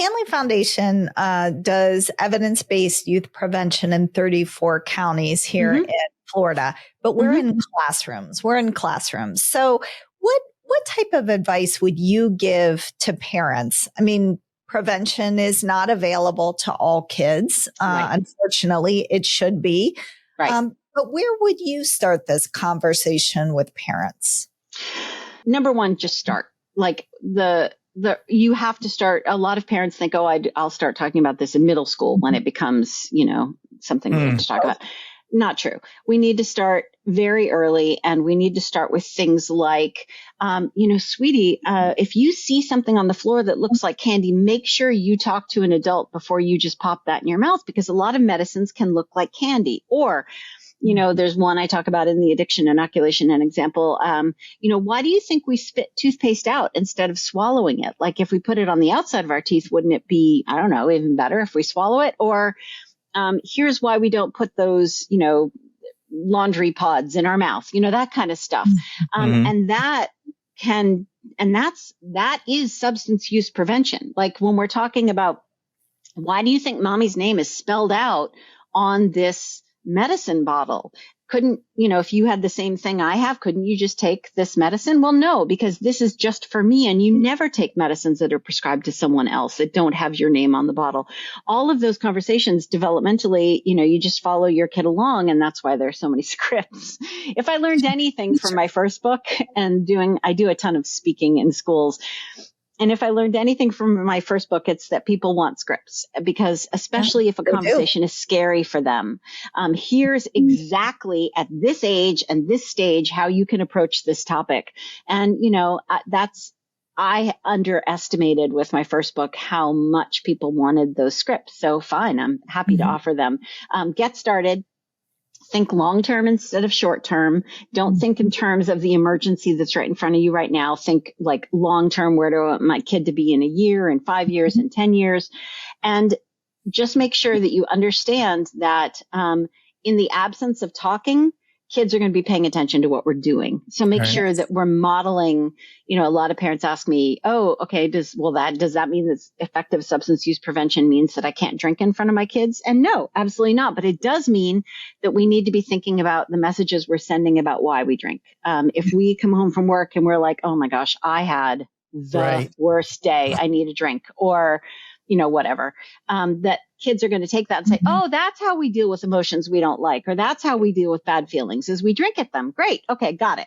Hanley Foundation does evidence-based youth prevention in 34 counties here in Florida, but we're in classrooms. We're in classrooms. So what type of advice would you give to parents? I mean, prevention is not available to all kids. Unfortunately, it should be. Right. But where would you start this conversation with parents? Number one, just start. Like you have to start. A lot of parents think, oh, I'll start talking about this in middle school when it becomes, something we have to talk about. Not true. We need to start very early, and we need to start with things like, sweetie, if you see something on the floor that looks like candy, make sure you talk to an adult before you just pop that in your mouth, because a lot of medicines can look like candy. Or, there's one I talk about in the addiction inoculation, an example. Why do you think we spit toothpaste out instead of swallowing it? Like if we put it on the outside of our teeth, wouldn't it be, I don't know, even better if we swallow it? Or here's why we don't put those, laundry pods in our mouth, that kind of stuff. And that is substance use prevention. Like when we're talking about, why do you think mommy's name is spelled out on this medicine bottle? Couldn't, if you had the same thing I have, couldn't you just take this medicine? Well, no, because this is just for me, and you never take medicines that are prescribed to someone else that don't have your name on the bottle. All of those conversations developmentally, you just follow your kid along, and that's why there's so many scripts. If I learned anything from my first book, and I do a ton of speaking in schools, and if I learned anything from my first book, it's that people want scripts, because especially if a conversation is scary for them, here's exactly at this age and this stage how you can approach this topic. And, I underestimated with my first book how much people wanted those scripts. So fine, I'm happy to offer them. Get started. Think long-term instead of short-term. Don't think in terms of the emergency that's right in front of you right now. Think like long-term, where do I want my kid to be in a year, in 5 years, in 10 years? And just make sure that you understand that in the absence of talking, kids are going to be paying attention to what we're doing. So make sure that we're modeling. A lot of parents ask me, oh, okay, does that mean that effective substance use prevention means that I can't drink in front of my kids? And no, absolutely not. But it does mean that we need to be thinking about the messages we're sending about why we drink. If we come home from work and we're like, oh my gosh, I had the worst day, I need a drink, or whatever, that kids are going to take that and say, oh, that's how we deal with emotions we don't like, or that's how we deal with bad feelings, is we drink at them. Great. Okay. Got it.